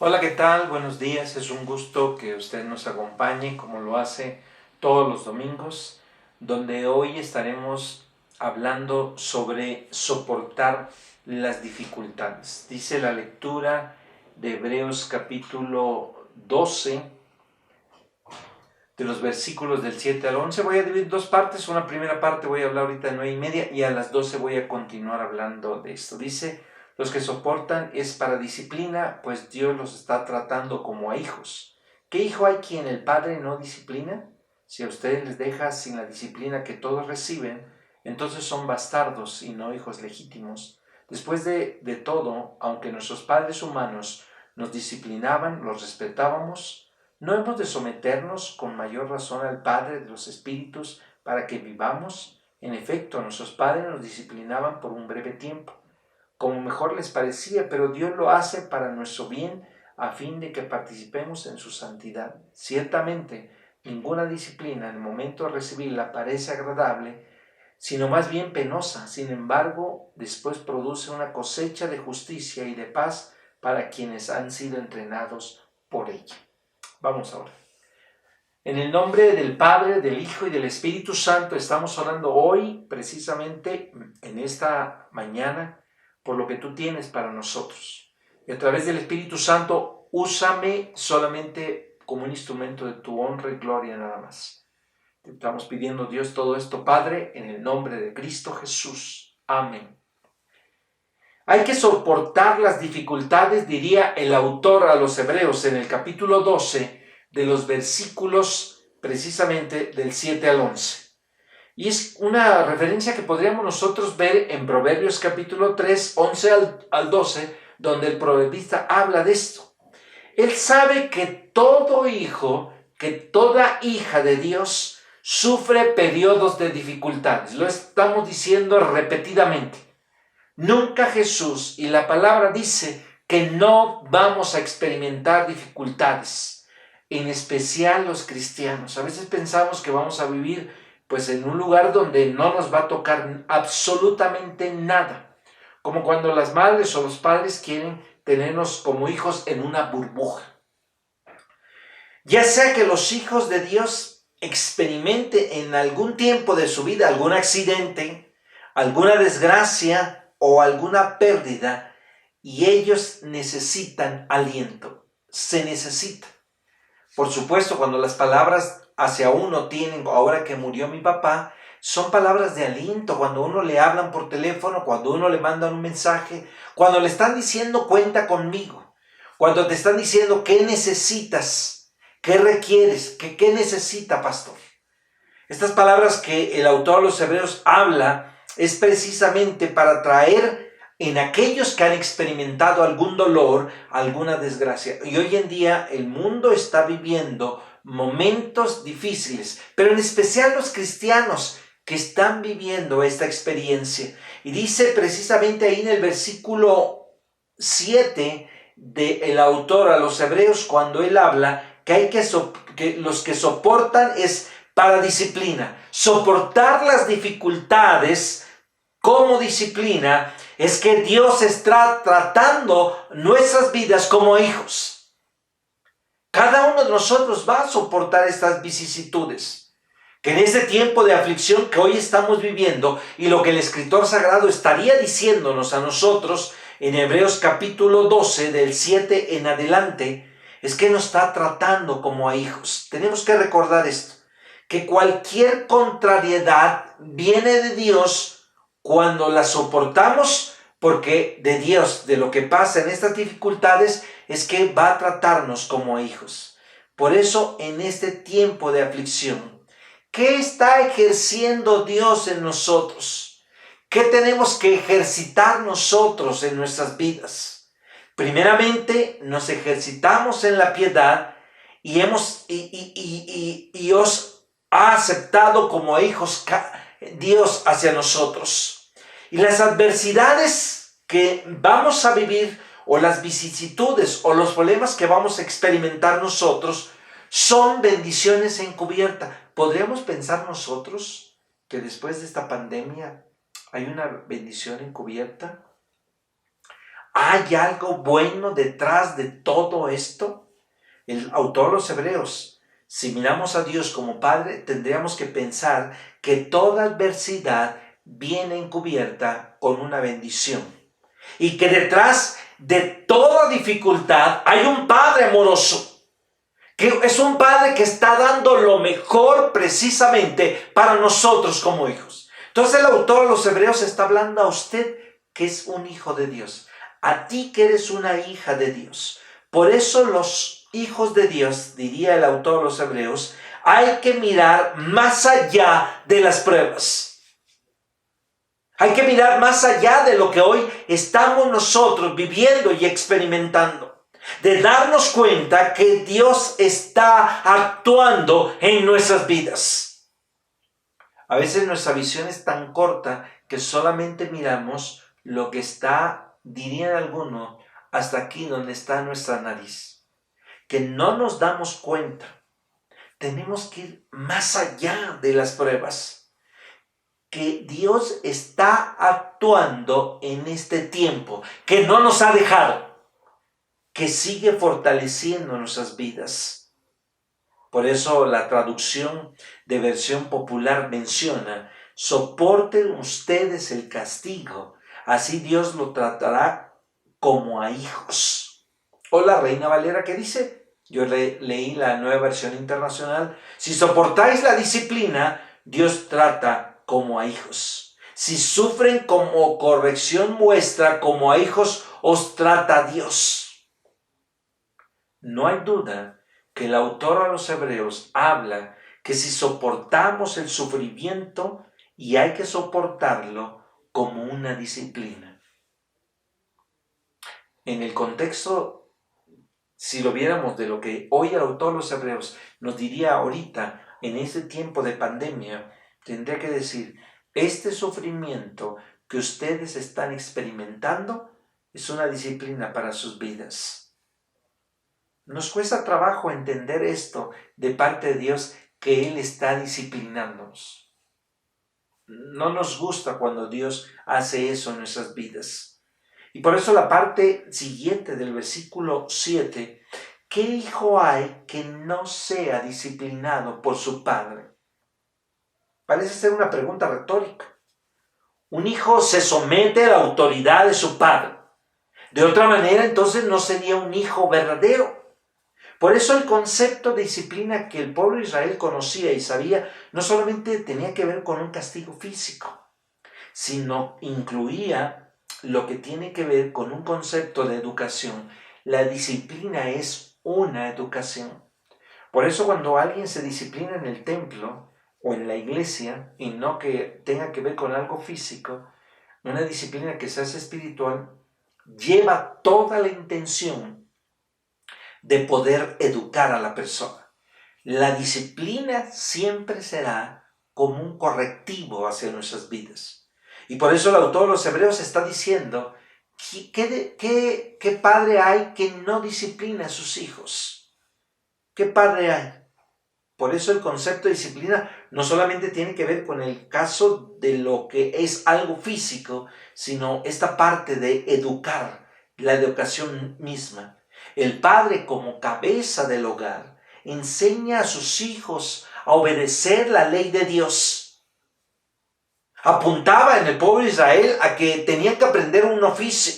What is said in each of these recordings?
Hola, ¿qué tal? Buenos días. Es un gusto que usted nos acompañe como lo hace todos los domingos, donde hoy estaremos hablando sobre soportar las dificultades. Dice la lectura de Hebreos capítulo 12, de los versículos del 7 al 11. Voy a dividir dos partes. Una primera parte voy a hablar ahorita a 9:30 y a las 12 voy a continuar hablando de esto. Dice: los que soportan es para disciplina, pues Dios los está tratando como a hijos. ¿Qué hijo hay quien el padre no disciplina? Si a ustedes les deja sin la disciplina que todos reciben, entonces son bastardos y no hijos legítimos. Después de todo, aunque nuestros padres humanos nos disciplinaban, los respetábamos. ¿No hemos de someternos con mayor razón al Padre de los Espíritus para que vivamos? En efecto, nuestros padres nos disciplinaban por un breve tiempo, como mejor les parecía, pero Dios lo hace para nuestro bien, a fin de que participemos en su santidad. Ciertamente, ninguna disciplina en el momento de recibirla parece agradable, sino más bien penosa. Sin embargo, después produce una cosecha de justicia y de paz para quienes han sido entrenados por ella. Vamos ahora. En el nombre del Padre, del Hijo y del Espíritu Santo estamos orando hoy, precisamente en esta mañana, por lo que tú tienes para nosotros. Y a través del Espíritu Santo, úsame solamente como un instrumento de tu honra y gloria nada más. Te estamos pidiendo, Dios, todo esto, Padre, en el nombre de Cristo Jesús. Amén. Hay que soportar las dificultades, diría el autor a los Hebreos en el capítulo 12, de los versículos precisamente del 7 al 11. Y es una referencia que podríamos nosotros ver en Proverbios capítulo 3, 11 al 12, donde el proverbista habla de esto. Él sabe que todo hijo, que toda hija de Dios sufre periodos de dificultades. Lo estamos diciendo repetidamente. Nunca Jesús y la palabra dice que no vamos a experimentar dificultades, en especial los cristianos. A veces pensamos que vamos a vivir pues en un lugar donde no nos va a tocar absolutamente nada, como cuando las madres o los padres quieren tenernos como hijos en una burbuja. Ya sea que los hijos de Dios experimenten en algún tiempo de su vida algún accidente, alguna desgracia o alguna pérdida, y ellos necesitan aliento, se necesita. Por supuesto, cuando las palabras hacia uno tienen, ahora que murió mi papá, son palabras de aliento, cuando uno le hablan por teléfono, cuando uno le mandan un mensaje, cuando le están diciendo cuenta conmigo, cuando te están diciendo qué necesitas, qué requieres, qué necesita, pastor. Estas palabras que el autor de los Hebreos habla es precisamente para traer en aquellos que han experimentado algún dolor, alguna desgracia. Y hoy en día el mundo está viviendo momentos difíciles, pero en especial los cristianos que están viviendo esta experiencia. Y dice precisamente ahí en el versículo 7 del autor a los Hebreos, cuando él habla que hay que los que soportan es para disciplina. Soportar las dificultades como disciplina es que Dios está tratando nuestras vidas como hijos. Cada uno de nosotros va a soportar estas vicisitudes. Que en este tiempo de aflicción que hoy estamos viviendo, y lo que el escritor sagrado estaría diciéndonos a nosotros en Hebreos capítulo 12, del 7 en adelante, es que nos está tratando como a hijos. Tenemos que recordar esto, que cualquier contrariedad viene de Dios cuando la soportamos, porque de Dios, de lo que pasa en estas dificultades, es que va a tratarnos como hijos. Por eso, en este tiempo de aflicción, ¿qué está ejerciendo Dios en nosotros? ¿Qué tenemos que ejercitar nosotros en nuestras vidas? Primeramente, nos ejercitamos en la piedad y os ha aceptado como hijos Dios hacia nosotros. Y las adversidades que vamos a vivir, o las vicisitudes, o los problemas que vamos a experimentar nosotros, son bendiciones encubiertas. ¿Podríamos pensar nosotros que después de esta pandemia hay una bendición encubierta? ¿Hay algo bueno detrás de todo esto? El autor de los Hebreos, si miramos a Dios como Padre, tendríamos que pensar que toda adversidad viene encubierta con una bendición. Y que detrás de toda dificultad hay un Padre amoroso. Que es un Padre que está dando lo mejor precisamente para nosotros como hijos. Entonces el autor de los Hebreos está hablando a usted que es un hijo de Dios. A ti que eres una hija de Dios. Por eso los hijos de Dios, diría el autor de los Hebreos, hay que mirar más allá de las pruebas. Hay que mirar más allá de lo que hoy estamos nosotros viviendo y experimentando. De darnos cuenta que Dios está actuando en nuestras vidas. A veces nuestra visión es tan corta que solamente miramos lo que está, dirían algunos, hasta aquí donde está nuestra nariz. Que no nos damos cuenta. Tenemos que ir más allá de las pruebas. Que Dios está actuando en este tiempo, que no nos ha dejado, que sigue fortaleciendo nuestras vidas. Por eso la traducción de versión popular menciona: soporten ustedes el castigo, así Dios lo tratará como a hijos. O la Reina Valera, que dice, yo leí la Nueva Versión Internacional: si soportáis la disciplina, Dios trata como a hijos. Si sufren como corrección vuestra, como a hijos os trata Dios. No hay duda que el autor a los Hebreos habla que si soportamos el sufrimiento, y hay que soportarlo como una disciplina. En el contexto, si lo viéramos de lo que hoy el autor de los Hebreos nos diría ahorita, en este tiempo de pandemia, tendría que decir: este sufrimiento que ustedes están experimentando es una disciplina para sus vidas. Nos cuesta trabajo entender esto de parte de Dios, que Él está disciplinándonos. No nos gusta cuando Dios hace eso en nuestras vidas. Y por eso la parte siguiente del versículo 7, ¿qué hijo hay que no sea disciplinado por su padre? Parece ser una pregunta retórica. Un hijo se somete a la autoridad de su padre. De otra manera, entonces no sería un hijo verdadero. Por eso el concepto de disciplina que el pueblo de Israel conocía y sabía no solamente tenía que ver con un castigo físico, sino incluía lo que tiene que ver con un concepto de educación. La disciplina es una educación. Por eso cuando alguien se disciplina en el templo o en la iglesia, y no que tenga que ver con algo físico, una disciplina que se hace espiritual, lleva toda la intención de poder educar a la persona. La disciplina siempre será como un correctivo hacia nuestras vidas. Y por eso el autor de los Hebreos está diciendo: ¿qué padre hay que no disciplina a sus hijos? ¿Qué padre hay? Por eso el concepto de disciplina no solamente tiene que ver con el caso de lo que es algo físico, sino esta parte de educar, la educación misma. El padre, como cabeza del hogar, enseña a sus hijos a obedecer la ley de Dios. Apuntaba en el pueblo de Israel a que tenían que aprender un oficio,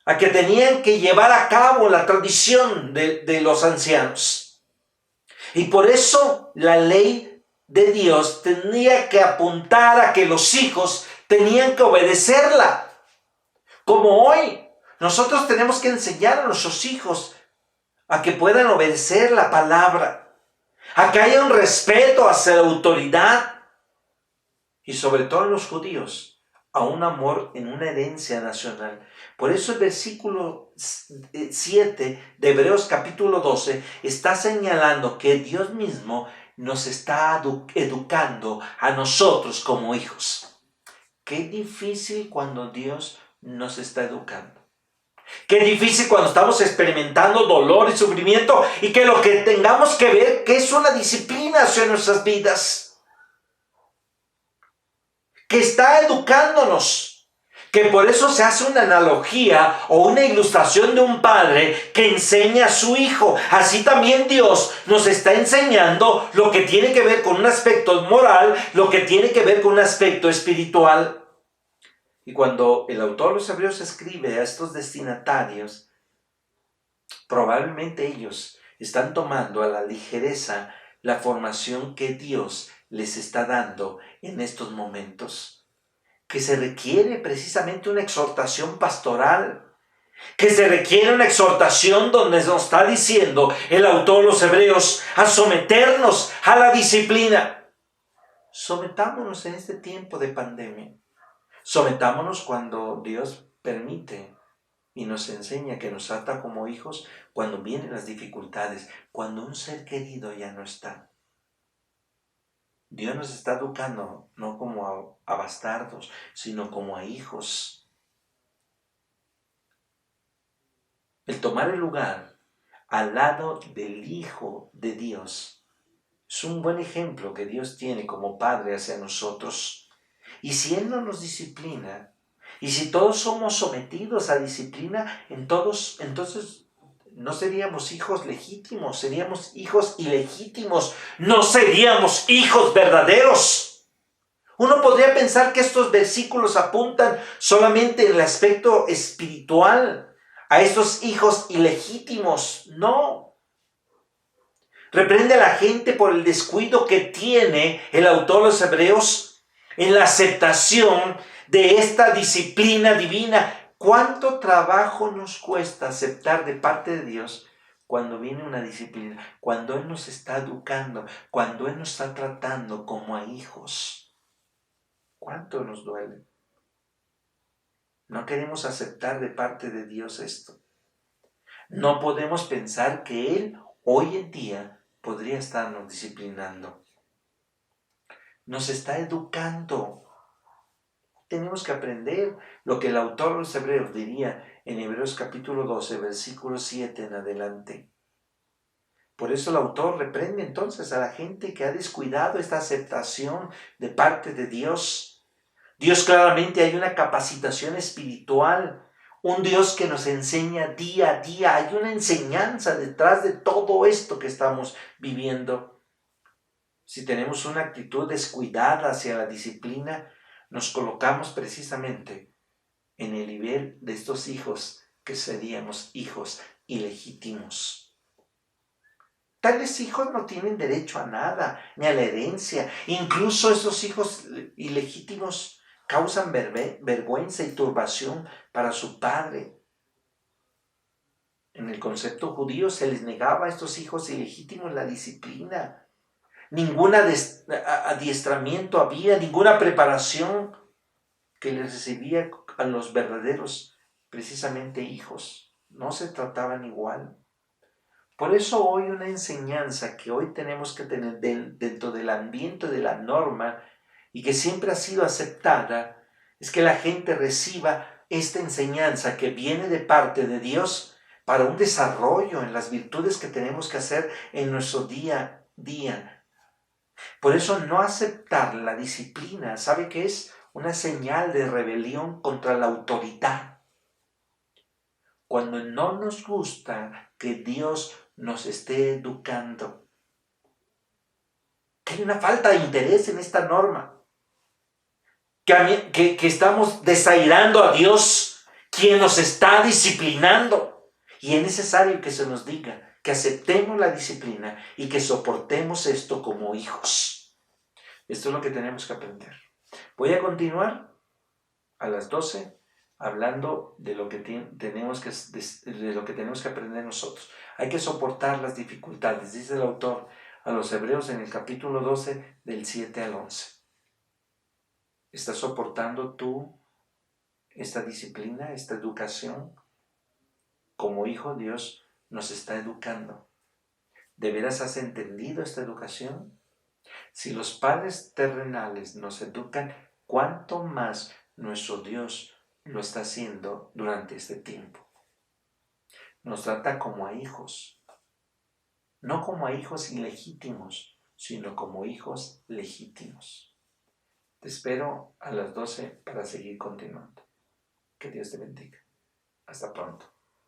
a que tenían que llevar a cabo la tradición de los ancianos. Y por eso la ley de Dios tenía que apuntar a que los hijos tenían que obedecerla. Como hoy, nosotros tenemos que enseñar a nuestros hijos a que puedan obedecer la palabra, a que haya un respeto hacia la autoridad y sobre todo en los judíos, a un amor en una herencia nacional. Por eso el versículo 7 de Hebreos capítulo 12 está señalando que Dios mismo nos está educando a nosotros como hijos. Qué difícil cuando Dios nos está educando. Qué difícil cuando estamos experimentando dolor y sufrimiento y que lo que tengamos que ver que es una disciplina hacia nuestras vidas. Que está educándonos. que por eso se hace una analogía o una ilustración de un padre que enseña a su hijo. Así también Dios nos está enseñando lo que tiene que ver con un aspecto moral, lo que tiene que ver con un aspecto espiritual. Y cuando el autor de los Hebreos escribe a estos destinatarios, probablemente ellos están tomando a la ligereza la formación que Dios les está dando en estos momentos, que se requiere precisamente una exhortación pastoral, que se requiere una exhortación donde nos está diciendo el autor de los Hebreos a someternos a la disciplina. Sometámonos en este tiempo de pandemia. Sometámonos cuando Dios permite y nos enseña que nos trata como hijos cuando vienen las dificultades, cuando un ser querido ya no está. Dios nos está educando no como a bastardos, sino como a hijos. El tomar el lugar al lado del Hijo de Dios es un buen ejemplo que Dios tiene como Padre hacia nosotros. Y si Él no nos disciplina, y si todos somos sometidos a disciplina, entonces no seríamos hijos legítimos, seríamos hijos ilegítimos, no seríamos hijos verdaderos. Uno podría pensar que estos versículos apuntan solamente en el aspecto espiritual a estos hijos ilegítimos. No. Reprende a la gente por el descuido que tiene el autor de los Hebreos en la aceptación de esta disciplina divina. ¿Cuánto trabajo nos cuesta aceptar de parte de Dios cuando viene una disciplina? Cuando Él nos está educando, cuando Él nos está tratando como a hijos. ¿Cuánto nos duele? No queremos aceptar de parte de Dios esto. No podemos pensar que Él hoy en día podría estarnos disciplinando. Nos está educando. Tenemos que aprender lo que el autor de los Hebreos diría en Hebreos capítulo 12, versículo 7 en adelante. Por eso el autor reprende entonces a la gente que ha descuidado esta aceptación de parte de Dios. Dios claramente hay una capacitación espiritual, un Dios que nos enseña día a día. Hay una enseñanza detrás de todo esto que estamos viviendo. Si tenemos una actitud descuidada hacia la disciplina, nos colocamos precisamente en el nivel de estos hijos que seríamos hijos ilegítimos. Tales hijos no tienen derecho a nada, ni a la herencia. Incluso esos hijos ilegítimos causan vergüenza y turbación para su padre. En el concepto judío se les negaba a estos hijos ilegítimos la disciplina. Ningún adiestramiento había, ninguna preparación que les recibía a los verdaderos, precisamente hijos. No se trataban igual. Por eso hoy una enseñanza que hoy tenemos que tener dentro del ambiente de la norma y que siempre ha sido aceptada, es que la gente reciba esta enseñanza que viene de parte de Dios para un desarrollo en las virtudes que tenemos que hacer en nuestro día a día. Por eso no aceptar la disciplina, ¿sabe qué es? Una señal de rebelión contra la autoridad. Cuando no nos gusta que Dios nos esté educando, que hay una falta de interés en esta norma, que estamos desairando a Dios, quien nos está disciplinando. Y es necesario que se nos diga que aceptemos la disciplina y que soportemos esto como hijos. Esto es lo que tenemos que aprender. Voy a continuar a las 12 hablando de lo que tenemos que aprender nosotros. Hay que soportar las dificultades, dice el autor a los Hebreos en el capítulo 12 del 7 al 11. ¿Estás soportando tú esta disciplina, esta educación? Como hijo, Dios nos está educando. ¿De veras has entendido esta educación? Si los padres terrenales nos educan, ¿cuánto más nuestro Dios lo está haciendo durante este tiempo? Nos trata como a hijos, no como a hijos ilegítimos, sino como hijos legítimos. Te espero a las 12 para seguir continuando. Que Dios te bendiga. Hasta pronto.